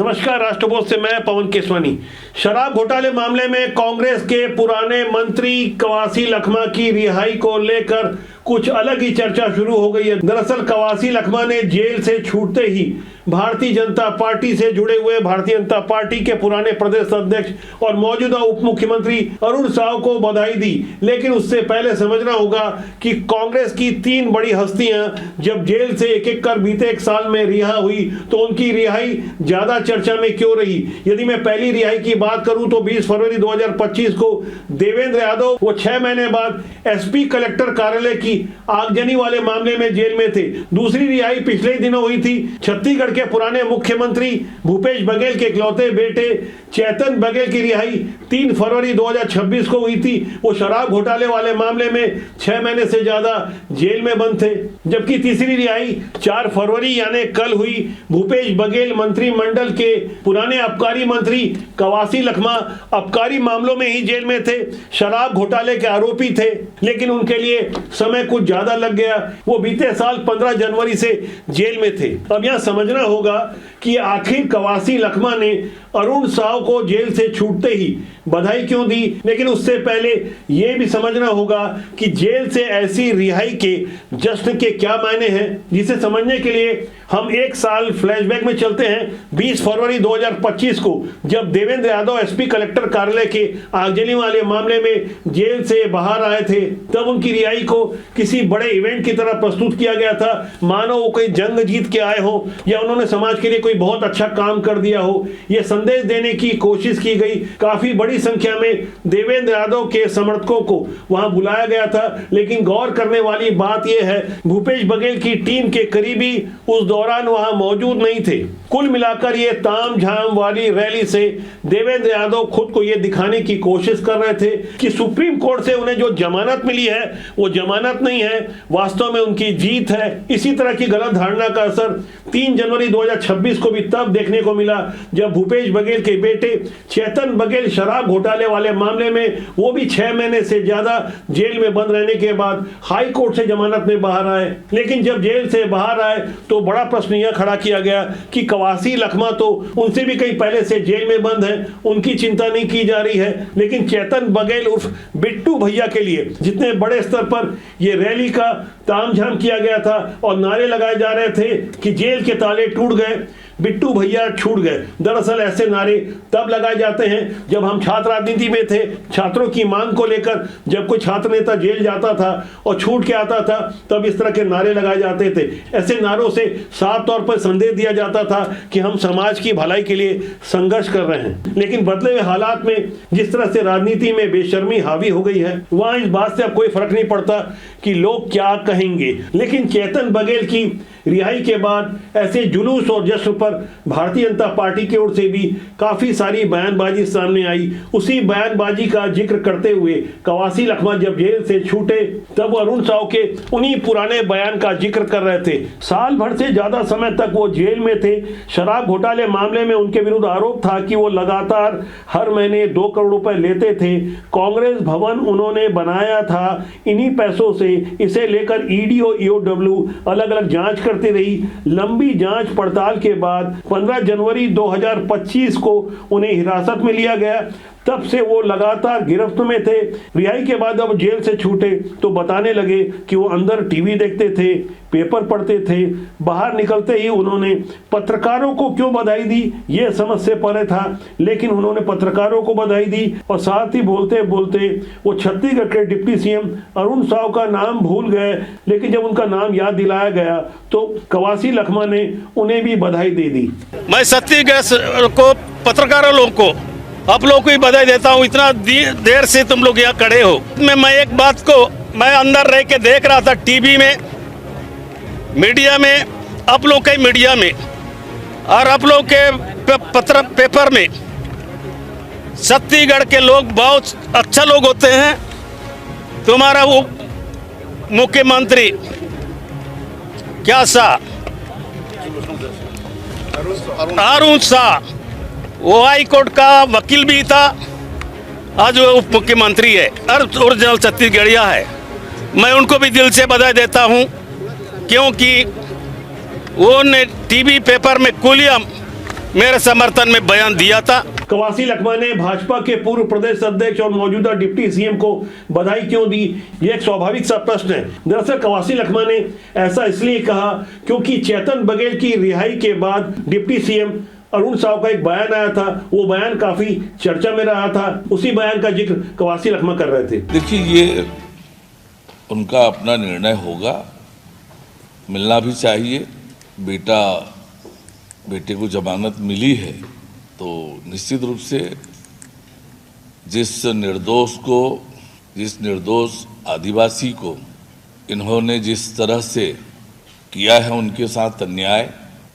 नमस्कार, राष्ट्रबोध से मैं पवन केसवानी। शराब घोटाले मामले में कांग्रेस के पुराने मंत्री कवासी लखमा की रिहाई को लेकर कुछ अलग ही चर्चा शुरू हो गई है। दरअसल कवासी लखमा ने जेल से छूटते ही भारतीय जनता पार्टी से जुड़े हुए भारतीय जनता पार्टी के पुराने प्रदेश अध्यक्ष और मौजूदा उप मुख्यमंत्री अरुण साव को बधाई दी। लेकिन उससे पहले समझना होगा कि कांग्रेस की तीन बड़ी हस्तियां जब जेल से एक एक कर बीते एक साल में रिहा हुई तो उनकी रिहाई ज्यादा चर्चा में क्यों रही। यदि मैं पहली रिहाई की बात करूं तो 20 फरवरी 2025 को देवेंद्र यादव वो 6 महीने बाद एसपी कलेक्टर कार्यालय की आगजनी वाले मामले में जेल में थे। दूसरी रिहाई पिछले दिनों हुई थी। छत्तीसगढ़ के पुराने मुख्यमंत्री भूपेश बघेल के इकलौते बेटे चेतन बघेल की रिहाई 3 फरवरी 2026 को हुई थी। वो शराब घोटाले वाले मामले में 6 महीने से ज्यादा जेल में बंद थे। जबकि तीसरी रिहाई 4 फरवरी यानी कल हुई। भूपेश बघेल मंत्रिमंडल के पुराने आबकारी मंत्री कवासी लखमा आबकारी मामलों में ही जेल में थे, शराब घोटाले के आरोपी थे, लेकिन उनके लिए समय कुछ ज्यादा लग गया। वो बीते साल 15 जनवरी से जेल में थे। अब यहां समझना होगा कि आखिर कवासी लखमा ने अरुण साव को जेल से छूटते ही बधाई क्यों दी। लेकिन उससे पहले यह भी समझना होगा कि जेल से ऐसी रिहाई के जश्न के क्या मायने हैं, जिसे समझने के लिए हम एक साल फ्लैशबैक में चलते हैं। 20 फरवरी 2025 को जब देवेंद्र यादव एसपी कलेक्टर कार्यालय के आगजनी वाले मामले में जेल से बाहर आए थे, तब उनकी रिहाई को किसी बड़े इवेंट की तरह प्रस्तुत किया गया था, मानो वो कोई जंग जीत के आए हो या उन्होंने समाज के लिए कोई बहुत अच्छा काम कर दिया हो। यह संदेश देने की कोशिश की गई। काफी बड़ी संख्या में देवेंद्र यादव के समर्थकों को वहां बुलाया गया था। लेकिन गौर करने वाली बात यह है, भूपेश बघेल की टीम के करीबी उस दौरान वहां मौजूद नहीं थे। कुल मिलाकर ये ताम झाम वाली रैली से देवेंद्र यादव खुद को ये दिखाने की कोशिश कर रहे थे कि सुप्रीम कोर्ट से उन्हें जो जमानत मिली है वो जमानत नहीं है, वास्तव में उनकी जीत है। इसी तरह की गलत धारणा का असर 3 जनवरी 2026 को भी तब देखने को मिला जब भूपेश बघेल के बेटे चेतन बघेल शराब घोटाले वाले मामले में वो भी 6 महीने से ज्यादा जेल में बंद रहने के बाद हाई कोर्ट से जमानत में बाहर आए। लेकिन जब जेल से बाहर आए तो बड़ा प्रश्न यह खड़ा किया गया कि कवासी लखमा तो उनसे भी कहीं पहले से जेल में बंद है, उनकी चिंता नहीं की जा रही है। लेकिन चेतन बघेल उर्फ बिट्टू भैया के लिए जितने बड़े स्तर पर यह रैली का तामझाम किया गया था और नारे लगाए जा रहे थे कि जेल के ताले टूट गए, बिट्टू भैया छूट गए। दरअसल ऐसे नारे तब लगाए जाते हैं जब हम छात्र राजनीति में थे। छात्रों की मांग को लेकर जब कोई छात्र नेता जेल जाता था और छूट के आता था तब इस तरह के नारे लगाए जाते थे। ऐसे नारों से साफ तौर पर संदेश दिया जाता था कि हम समाज की भलाई के लिए संघर्ष कर रहे हैं। लेकिन बदले हुए हालात में जिस तरह से राजनीति में बेशर्मी हावी हो गई है, वहां इस बात से अब कोई फर्क नहीं पड़ता कि लोग क्या कहेंगे। लेकिन चेतन बघेल की रिहाई के बाद ऐसे जुलूस और जश्न पर भारतीय जनता पार्टी की ओर से भी काफी सारी बयानबाजी सामने आई। उसी बयानबाजी का जिक्र करते हुए कवासी लखमा जब जेल से छूटे तब अरुण साव के उन्हीं पुराने बयान का जिक्र कर रहे थे। साल भर से ज्यादा समय तक वो जेल में थे। शराब घोटाले मामले में उनके विरुद्ध आरोप था कि वो लगातार हर महीने 2 करोड़ रुपए लेते थे। कांग्रेस भवन उन्होंने बनाया था इन्हीं पैसों से। इसे लेकर ईडी और ईओडब्ल्यू अलग अलग जांच करती रही। लंबी जांच पड़ताल के बाद 15 जनवरी 2025 को उन्हें हिरासत में लिया गया। तब से वो लगातार गिरफ्त में थे। रिहाई के बाद अब जेल से छूटे तो बताने लगे कि वो अंदर टीवी देखते थे, पेपर पढ़ते थे। बाहर निकलते ही उन्होंने पत्रकारों को क्यों बधाई दी ये समझ से परे था, लेकिन उन्होंने पत्रकारों को बधाई दी और साथ ही बोलते बोलते वो छत्तीसगढ़ के डिप्टी सीएम अरुण साव का नाम भूल गए। लेकिन जब उनका नाम याद दिलाया गया तो कवासी लखमा ने उन्हें भी बधाई दे दी। मैं छत्तीसगढ़ को पत्रकारों लोगों को आप लोग को ही बधाई देता हूँ। इतना देर से तुम लोग यहाँ खड़े हो। मैं एक बात को मैं अंदर रह के देख रहा था टीवी में, मीडिया में, आप लोग के मीडिया में और आप लोग के पत्र पेपर में छत्तीसगढ़ के लोग बहुत अच्छा लोग होते हैं। तुम्हारा वो मुख्यमंत्री क्या सा अरुण साव वो हाई कोर्ट का वकील भी था, आज वो उप मुख्यमंत्री है और ओरिजिनल छत्तीसगढ़िया है। मैं उनको भी दिल से बधाई देता हूं क्योंकि वो ने टीवी पेपर में खुलेआम मेरे समर्थन में बयान दिया था। कवासी लखमा ने भाजपा के पूर्व प्रदेश अध्यक्ष और मौजूदा डिप्टी सीएम को बधाई क्यों दी, ये एक स्वाभाविक सा प्रश्न है। दरअसल कवासी लखमा ने ऐसा इसलिए कहा क्योंकि चेतन बघेल की रिहाई के बाद डिप्टी सीएम अरुण साव का एक बयान आया था, वो बयान काफी चर्चा में रहा था। उसी बयान का जिक्र कवासी लखमा कर रहे थे। देखिए, ये उनका अपना निर्णय होगा, मिलना भी चाहिए। बेटे को जमानत मिली है तो निश्चित रूप से जिस निर्दोष आदिवासी को इन्होंने जिस तरह से किया है, उनके साथ अन्याय,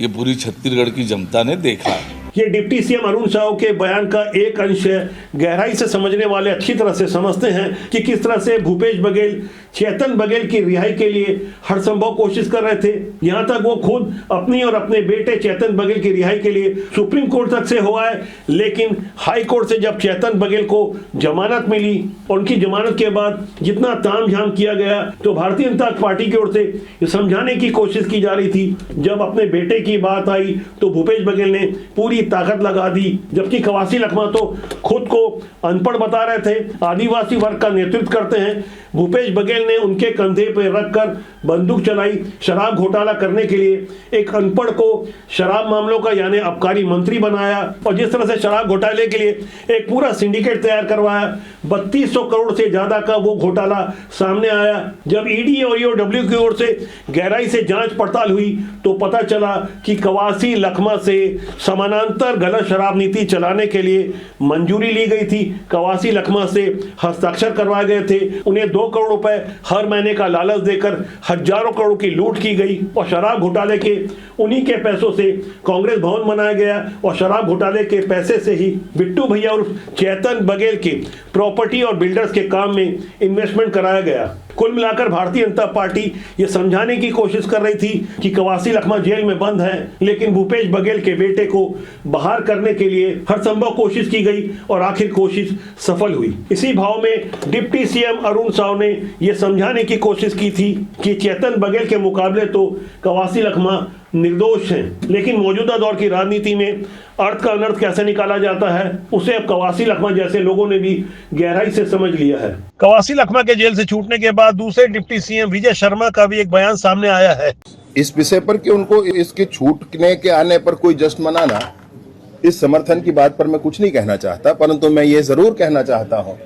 ये पूरी छत्तीसगढ़ की जनता ने देखा है। ये डिप्टी सीएम अरुण साव के बयान का एक अंश है। गहराई से समझने वाले अच्छी तरह से समझते हैं कि किस तरह से भूपेश बघेल चेतन बघेल की रिहाई के लिए हर संभव कोशिश कर रहे थे। यहां तक वो खुद अपनी और अपने बेटे चेतन बघेल की रिहाई के लिए सुप्रीम कोर्ट तक से हुआ है, लेकिन हाई कोर्ट से जब चेतन बघेल को जमानत मिली और उनकी जमानत के बाद जितना तामझाम किया गया, तो भारतीय जनता पार्टी की ओर से ये समझाने की कोशिश की जा रही थी। जब अपने बेटे की बात आई तो भूपेश बघेल ने पूरी ताकत लगा दी, जबकि कवासी लखमा तो खुद को अनपढ़ बता रहे थे, आदिवासी वर्ग का नेतृत्व करते हैं। भूपेश बघेल ने उनके कंधे पर रखकर बंदूक चलाई। शराब घोटाला करने के लिए एक अनपढ़ को शराब मामलों का यानी आबकारी मंत्री बनाया और जिस तरह से शराब घोटाले के लिए एक पूरा सिंडिकेट तैयार करवाया, 3200 करोड़ से ज्यादा का वो घोटाला सामने आया। जब ईडी और ईओडब्ल्यू की ओर से गहराई से जांच पड़ताल हुई तो पता चला कि कवासी लखमा से समानांतर गलत शराब नीति चलाने के लिए मंजूरी ली गई थी। कवासी लखमा से हस्ताक्षर करवाए गए थे। उन्हें 2 करोड़ रुपए हर महीने का लालच देकर हजारों करोड़ की लूट की गई और शराब घोटाले के उन्हीं के पैसों से कांग्रेस भवन बनाया गया और शराब घोटाले के पैसे से ही बिट्टू भैया और चेतन बघेल के प्रॉपर्टी और बिल्डर्स के काम में इन्वेस्टमेंट कराया गया। कुल मिलाकर भारतीय जनता पार्टी ये समझाने की कोशिश कर रही थी कि कवासी लखमा जेल में बंद है, लेकिन भूपेश बघेल के बेटे को बाहर करने के लिए हर संभव कोशिश की गई और आखिर कोशिश सफल हुई। इसी भाव में डिप्टी सीएम अरुण साव ने यह समझाने की कोशिश की थी कि चेतन बघेल के मुकाबले तो कवासी लखमा निर्दोष हैं, लेकिन मौजूदा दौर की राजनीति में अर्थ का अनर्थ कैसे निकाला जाता है उसे अब कवासी लखमा जैसे लोगों ने भी गहराई से समझ लिया है। कवासी लखमा के जेल से छूटने के बाद दूसरे डिप्टी सीएम विजय शर्मा का भी एक बयान सामने आया है इस विषय पर कि उनको इसके छूटने के आने पर कोई जश्न मनाना, इस समर्थन की बात पर मैं कुछ नहीं कहना चाहता, परंतु मैं ये जरूर कहना चाहता हूँ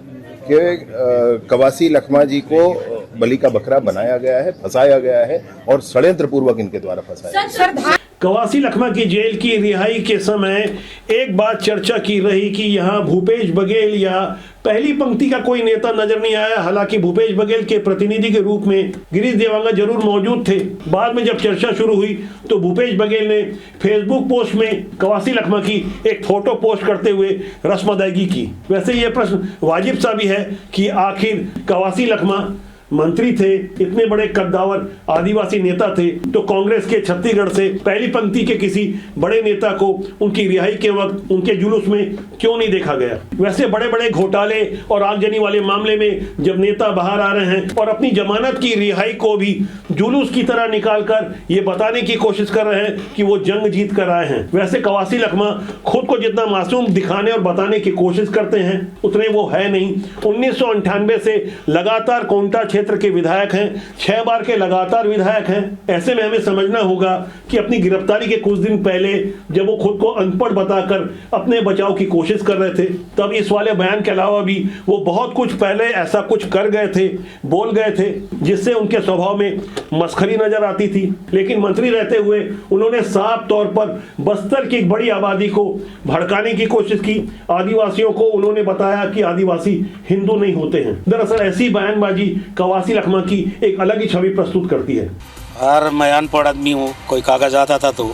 कि कवासी लखमा जी को बलि का बकरा बनाया गया है, फंसाया गया है और षड्यंत्र पूर्वक इनके द्वारा फंसाया गया। कवासी लखमा की जेल की रिहाई के समय एक बात चर्चा की रही कि यहाँ भूपेश बघेल या पहली पंक्ति का कोई नेता नजर नहीं आया। हालांकि भूपेश बघेल के प्रतिनिधि के रूप में गिरीश देवांगन जरूर मौजूद थे। बाद में जब चर्चा शुरू हुई तो भूपेश बघेल ने फेसबुक पोस्ट में कवासी लखमा की एक फोटो पोस्ट करते हुए रस्म अदायगी की। वैसे यह प्रश्न वाजिब सा भी है कि आखिर कवासी लखमा मंत्री थे, इतने बड़े कद्दावर आदिवासी नेता थे, तो कांग्रेस के छत्तीसगढ़ से पहली पंक्ति के किसी बड़े नेता को उनकी रिहाई के वक्त उनके जुलूस में क्यों नहीं देखा गया। वैसे बड़े बड़े घोटाले और आगजनी वाले मामले में जब नेता बाहर आ रहे हैं और अपनी जमानत की रिहाई को भी जुलूस की तरह निकालकर ये बताने की कोशिश कर रहे हैं कि वो जंग जीत कर आए हैं। वैसे कवासी लखमा खुद को जितना मासूम दिखाने और बताने की कोशिश करते हैं उतने वो है नहीं। 1998 से लगातार कोंटा क्षेत्र के विधायक हैं, 6 बार के लगातार विधायक हैं। ऐसे में हमें समझना होगा कि अपनी गिरफ्तारी के कुछ दिन पहले जब वो खुद को अनपढ़ बताकर अपने बचाव की कोशिश कर रहे थे, तब इस वाले बयान के अलावा भी वो बहुत कुछ पहले ऐसा कुछ कर गए थे, बोल गए थे, जिससे उनके स्वभाव में मस्खरी नजर आती थी। लेकिन मंत्री रहते हुए उन्होंने साफ तौर पर बस्तर की एक बड़ी आबादी को भड़काने की कोशिश की। आदिवासियों को उन्होंने बताया कि आदिवासी हिंदू नहीं होते हैं। दरअसल ऐसी बयानबाजी कवासी लखमा की एक अलग ही छवि प्रस्तुत करती है। यार मैं अनपढ़ आदमी हूँ, कोई कागज आता था तो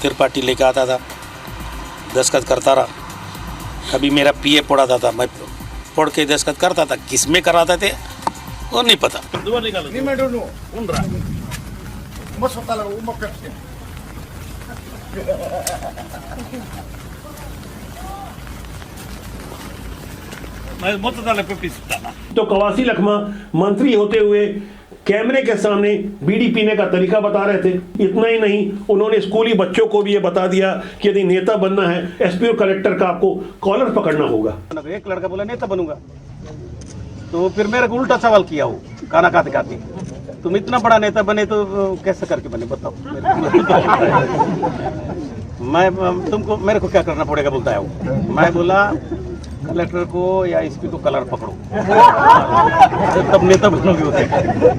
त्रिपाठी लेके आता था, दस्तखत करता रहा। कभी मेरा पीए पढ़ाता था, मैं पढ़ के दस्तखत करता था। किस में कराते थे वो नहीं पता। तो कवासी लखमा मंत्री होते हुए कैमरे के सामने बीड़ी पीने का तरीका बता रहे थे। इतना ही नहीं, उन्होंने स्कूली बच्चों को भी ये बता दिया कि यदि नेता बनना है एसपी और कलेक्टर का आपको कॉलर पकड़ना होगा। एक लड़का बोला नेता बनूंगा, तो फिर मेरे को उल्टा सवाल किया वो खाना खाते खाते, तुम इतना बड़ा नेता बने तो कैसे करके बने बताओ। मैं तुमको मेरे को क्या करना पड़ेगा बोलता है वो। मैं बोला कलेक्टर को या एसपी को कलर पकड़ो तब नेता बनोगे होते।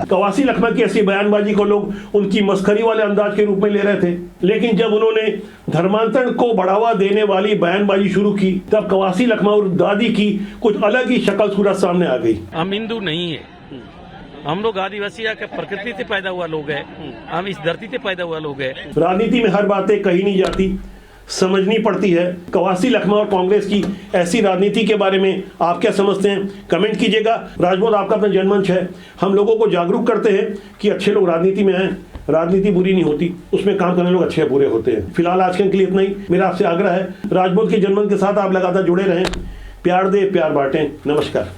कवासी लखमा की ऐसी बयानबाजी को लोग उनकी मस्खरी वाले अंदाज के रूप में ले रहे थे, लेकिन जब उन्होंने धर्मांतरण को बढ़ावा देने वाली बयानबाजी शुरू की तब कवासी लखमा और दादी की कुछ अलग ही शक्ल सूरत सामने आ गई। हम हिंदू नहीं है, हम लोग आदिवासी के प्रकृति से पैदा हुआ लोग हैं, हम इस धरती से पैदा हुआ लोग हैं। राजनीति में हर बातें कही नहीं जाती, समझनी पड़ती है। कवासी लखमा और कांग्रेस की ऐसी राजनीति के बारे में आप क्या समझते हैं, कमेंट कीजिएगा। राजबोध आपका अपना जनमंच है, हम लोगों को जागरूक करते हैं कि अच्छे लोग राजनीति में आए। राजनीति बुरी नहीं होती, उसमें काम करने लोग अच्छे बुरे होते हैं। फिलहाल आज के लिए इतना ही। मेरा आपसे आग्रह है, राजबोध के जनमंच के साथ आप लगातार जुड़े रहें। प्यार दे, प्यार बांटें। नमस्कार।